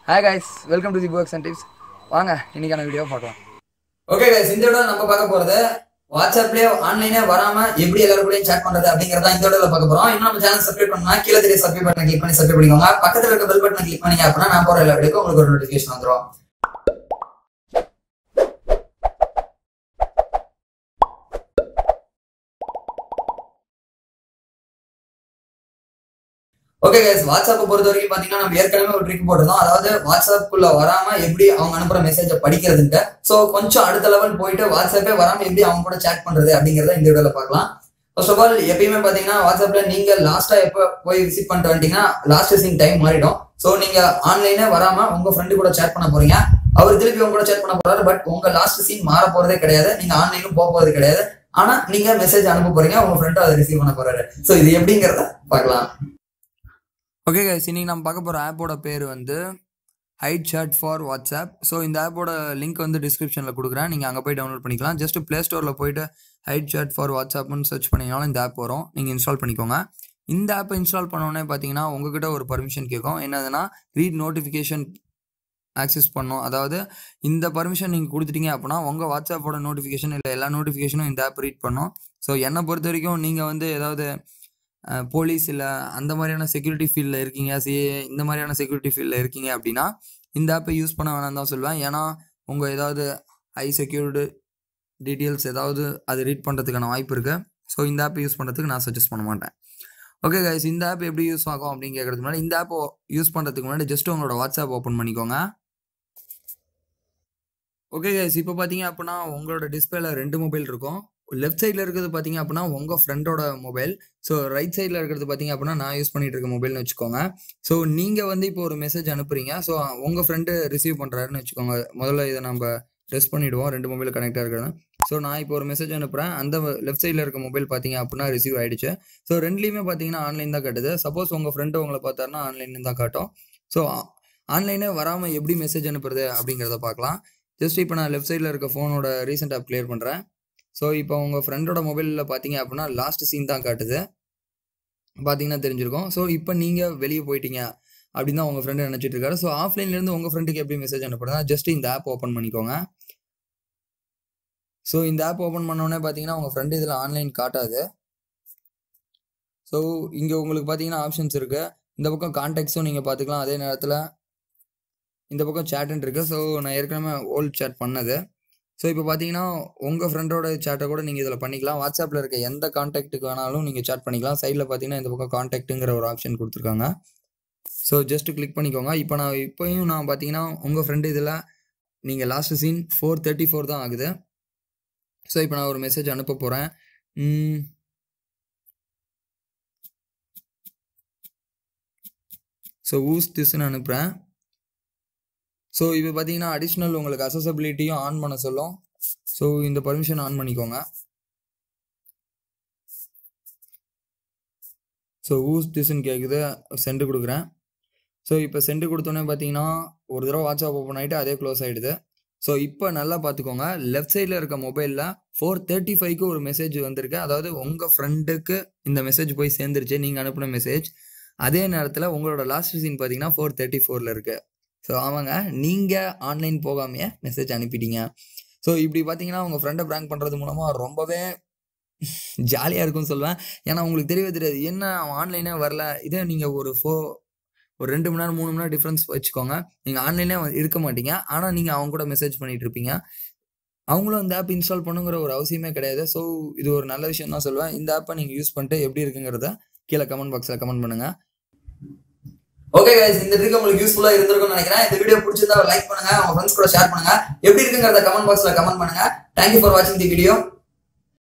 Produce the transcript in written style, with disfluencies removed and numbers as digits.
Hi guys, welcome to the Works and Tips. வாங்க இன்னைக்கான video பார்க்கலாம். ஓகே गाइस, இந்த வீடியோல நம்ம பார்க்க போறது வாட்ஸ்அப்லயே ஆன்லைனே வராம எப்படி எல்லாரும் கூடயும் chat பண்றது அப்படிங்கறத இந்த வீடியோல பார்க்க போறோம். இன்னும் நம்ம சேனல் சப்ஸ்கிரைப் பண்ணா கீழ தெரிய சப்ஸ்கிரைப் பட்டனை கிளிக் பண்ணி சப்ஸ்கிரைப் பண்ணிக்கோங்க. பக்கத்துல இருக்க பெல் பட்டனை கிளிக் பண்ணீங்க அப்படினா நான் போற எல்லா வீடியோக்கும் உங்களுக்கு ஒரு நோட்டிஃபிகேஷன் வந்துரும். ஓகே गाइस, வாட்ஸ்அப் பொறுத்த வரைக்கும் பாத்தீங்கன்னா நம்ம ஏற்கனவே ஒரு ட்ரிக் போட்டிருந்தோம். அதாவது வாட்ஸ்அப் குள்ள வராம எப்படி அவங்க அனுப்புற மெசேஜை படிக்கிறதுக்கு. சோ கொஞ்சம் அடுத்த லெவல் போயிட்டு வாட்ஸ்அப்பே வராம எப்படி அவங்க கூட சேட் பண்றது அப்படிங்கறத இந்த வீடியோல பார்க்கலாம். ஃபர்ஸ்ட் ஆஃப் ஆல் எப்பயுமே பாத்தீங்கன்னா வாட்ஸ்அப்ல நீங்க லாஸ்டா எப்ப போய் விசிட் பண்ணிட்டு வந்துட்டீங்கன்னா லாஸ்ட் சீன் டைம் மாறிடும். சோ நீங்க ஆன்லைனே வராம உங்க ஃப்ரெண்டு கூட சேட் பண்ண போறீங்க. அவர் திருப்பி உங்க கூட சேட் பண்ண போறாரு. பட் உங்க லாஸ்ட் சீன் மாற போறதே கிடையாது. நீங்க ஆன்லைனும் போக போறது கிடையாது. ஆனா நீங்க மெசேஜ் அனுப்ப போறீங்க, உங்க ஃப்ரெண்டும் அதை ரிசீவ் பண்ண போறாரு. சோ இது எப்படிங்கறத பார்க்கலாம். ஓகே கைஸ், இன்னைக்கு நம்ம பார்க்க போகிற ஆப்போட பேர் வந்து hide chat for WhatsApp. So இந்த ஆப்போட லிங்க் வந்து டிஸ்கிரிப்ஷனில் கொடுக்குறேன், நீங்கள் அங்கே போய் டவுன்லோட் பண்ணிக்கலாம். ஜஸ்ட் ப்ளே ஸ்டோரில் போயிட்டு ஹைட் சாட் ஃபார் வாட்ஸ்அப்னு சர்ச் பண்ணிங்கனாலும் இந்த ஆப் வரும், நீங்கள் இன்ஸ்டால் பண்ணிக்கோங்க. இந்த ஆப்பை இன்ஸ்டால் பண்ணோன்னே பார்த்தீங்கன்னா உங்ககிட்ட ஒரு பர்மிஷன் கேட்கும். என்னதுன்னா ரீட் நோட்டிஃபிகேஷன் ஆக்சஸ் பண்ணணும். அதாவது இந்த பர்மிஷன் நீங்கள் கொடுத்துட்டீங்க அப்படின்னா உங்கள் வாட்ஸ்அப்போட நோட்டிஃபிகேஷன் இல்லை எல்லா நோட்டிஃபிகேஷனும் இந்த ஆப் ரீட் பண்ணும். ஸோ என்னை பொறுத்த வரைக்கும் நீங்கள் வந்து ஏதாவது போலீஸ் இல்லை அந்த மாதிரியான செக்யூரிட்டி ஃபீல்டில் இருக்கீங்க, இந்த மாதிரியான செக்யூரிட்டி ஃபீல்டில் இருக்கீங்க அப்படின்னா இந்த ஆப்பை யூஸ் பண்ண வேணாம் தான் சொல்லுவேன். ஏன்னா உங்கள் ஏதாவது ஹை செக்யூர்டு டீட்டெயில்ஸ் ஏதாவது அது ரீட் பண்ணுறதுக்கான வாய்ப்பு இருக்குது. ஸோ இந்த ஆப்பை யூஸ் பண்ணுறதுக்கு நான் சஜஸ்ட் பண்ண மாட்டேன். ஓகே கைஸ், இந்த ஆப் எப்படி யூஸ் ஆகும் அப்படின்னு கேட்கறதுக்கு முன்னாடி இந்த ஆப்பை யூஸ் பண்ணுறதுக்கு முன்னாடி ஜஸ்ட் உங்களோட வாட்ஸ்அப் ஓப்பன் பண்ணிக்கோங்க. ஓகே கைஸ், இப்போ பார்த்தீங்க அப்படின்னா உங்களோட டிஸ்பிளேல 2 மொபைல் இருக்கும். லெஃப்ட் சைடில் இருக்கிறது பார்த்தீங்க அப்படின்னா உங்கள் ஃப்ரெண்டோட மொபைல். ஸோ ரைட் சைடில் இருக்கிறது பார்த்தீங்க அப்படின்னா நான் யூஸ் பண்ணிட்டு இருக்க மொபைல்னு வச்சுக்கோங்க. ஸோ நீங்கள் வந்து இப்போ ஒரு மெசேஜ் அனுப்புறீங்க. ஸோ உங்கள் ஃப்ரெண்டு ரிசீவ் பண்ணுறாருன்னு வச்சுக்கோங்க. முதல்ல இதை நம்ம டெஸ்ட் பண்ணிவிடுவோம் 2 மொபைல் கனெக்டாக இருக்கிறது. ஸோ நான் இப்போ ஒரு மெசேஜ் அனுப்புகிறேன். அந்த லெஃப்ட் சைடில் இருக்க மொபைல் பார்த்தீங்க அப்படின்னா ரிசீவ் ஆகிடுச்சு. ஸோ ரெண்டுலேயுமே பார்த்தீங்கன்னா ஆன்லைன் தான் காட்டுது. சப்போஸ் உங்கள் ஃப்ரெண்டு உங்களை பார்த்தாருன்னா ஆன்லைன் தான் காட்டும். ஸோ ஆன்லைனே வராமல் எப்படி மெசேஜ் அனுப்புறது அப்படிங்கிறத பார்க்கலாம். ஜஸ்ட் இப்போ நான் லெஃப்ட் சைடில் இருக்க ஃபோனோட ரீசெண்ட் ஆப் கிளியர் பண்ணுறேன். ஸோ இப்போ உங்கள் ஃப்ரெண்டோட மொபைலில் பார்த்தீங்க அப்படின்னா லாஸ்ட் சீன் தான் காட்டுது, பார்த்தீங்கன்னா தெரிஞ்சிருக்கும். ஸோ இப்போ நீங்கள் வெளியே போயிட்டீங்க அப்படின்னு தான் உங்கள் ஃப்ரெண்டு நினச்சிட்டு இருக்காரு. ஸோ ஆஃப்லைன்லேருந்து உங்கள் ஃப்ரெண்டுக்கு எப்படி மெசேஜ் அனுப்புறதா ஜஸ்ட் இந்த ஆப் ஓப்பன் பண்ணிக்கோங்க. ஸோ இந்த ஆப் ஓப்பன் பண்ணோடனே பார்த்தீங்கன்னா உங்கள் ஃப்ரெண்டு இதில் ஆன்லைன் காட்டாது. ஸோ இங்கே உங்களுக்கு பார்த்தீங்கன்னா ஆப்ஷன்ஸ் இருக்குது. இந்த பக்கம் கான்டாக்ட்ஸும் நீங்கள் பார்த்துக்கலாம். அதே நேரத்தில் இந்த பக்கம் சேட்டுன்னு இருக்குது. ஸோ நான் ஏற்கனவே ஓல்ட் சேட் பண்ணது. ஸோ இப்போ பார்த்தீங்கன்னா உங்கள் ஃப்ரெண்டோட சேட்டை கூட நீங்கள் இதில் பண்ணிக்கலாம். வாட்ஸ்அப்பில் இருக்க எந்த கான்டாக்ட்டுக்கு வேணாலும் நீங்கள் சேட் பண்ணிக்கலாம். சைடில் பார்த்தீங்கன்னா இந்த பக்கம் கான்டாக்ட்டுங்கிற ஒரு ஆப்ஷன் கொடுத்துருக்காங்க. ஸோ ஜஸ்ட் கிளிக் பண்ணிக்கோங்க. இப்போயும் நான் பார்த்தீங்கன்னா உங்கள் ஃப்ரெண்டு இதில் நீங்கள் லாஸ்ட் சீன் 4:34 தான் ஆகுது. ஸோ இப்போ நான் ஒரு மெசேஜ் அனுப்ப போகிறேன். ஸோ ஊஸ் திஸ்ன்னு அனுப்புகிறேன். ஸோ இப்போ பார்த்தீங்கன்னா அடிஷ்னல் உங்களுக்கு அக்சசபிலிட்டியும் ஆன் பண்ண சொல்லும். ஸோ இந்த பர்மிஷன் ஆன் பண்ணிக்கோங்க. ஸோ ஊஸ் திஸ்ன்னு கேட்குது, சென்டு கொடுக்குறேன். ஸோ இப்போ சென்டு கொடுத்தோன்னே பார்த்தீங்கன்னா ஒரு தடவை வாட்ஸ்அப் ஓப்பன் ஆகிட்டு அதே க்ளோஸ் ஆகிடுது. ஸோ இப்போ நல்லா பார்த்துக்கோங்க, லெஃப்ட் சைடில் இருக்க மொபைலில் 4:35க்கு ஒரு மெசேஜ் வந்திருக்கு. அதாவது உங்கள் ஃப்ரெண்டுக்கு இந்த மெசேஜ் போய் சேர்ந்துருச்சு, நீங்கள் அனுப்பின மெசேஜ். அதே நேரத்தில் உங்களோட லாஸ்ட் சீன் பார்த்தீங்கன்னா 4:34 இருக்குது. ஸோ அவங்க நீங்கள் ஆன்லைன் போகாமையே மெசேஜ் அனுப்பிட்டீங்க. ஸோ இப்படி பார்த்தீங்கன்னா உங்கள் ஃப்ரெண்டை ப்ராங்க் பண்ணுறது மூலமாக ரொம்பவே ஜாலியாக இருக்கும்னு சொல்லுவேன். ஏன்னா உங்களுக்கு தெரியவே தெரியாது என்ன அவன் ஆன்லைனே வரல. இதே நீங்கள் ஒரு 2 மணி நேரம் 3 மணி நேரம் டிஃப்ரென்ஸ் வச்சுக்கோங்க. நீங்கள் ஆன்லைனே இருக்க மாட்டீங்க, ஆனால் நீங்கள் அவங்க கூட மெசேஜ் பண்ணிகிட்டு இருப்பீங்க. அவங்களும் இந்த ஆப் இன்ஸ்டால் பண்ணுங்கிற ஒரு அவசியமே கிடையாது. ஸோ இது ஒரு நல்ல விஷயம் தான் சொல்லுவேன். இந்த ஆப்பை நீங்கள் யூஸ் பண்ணிட்டு எப்படி இருக்குங்கிறத கீழே கமெண்ட் பாக்ஸில் கமெண்ட் பண்ணுங்கள். ஓகே गाइस, இந்த ட்ரிக் உங்களுக்கு யூஸ்ஃபுல்லா இருந்திருக்கும்னு நினைக்கிறேன். இந்த வீடியோ பிடிச்சிருந்தா லைக் பண்ணுங்க, உங்க ஃப்ரெண்ட்ஸ் கூட ஷேர் பண்ணுங்க. எப்படி இருக்குங்கறத கமெண்ட் பாக்ஸ்ல கமெண்ட் பண்ணுங்க. Thank you for watching the video.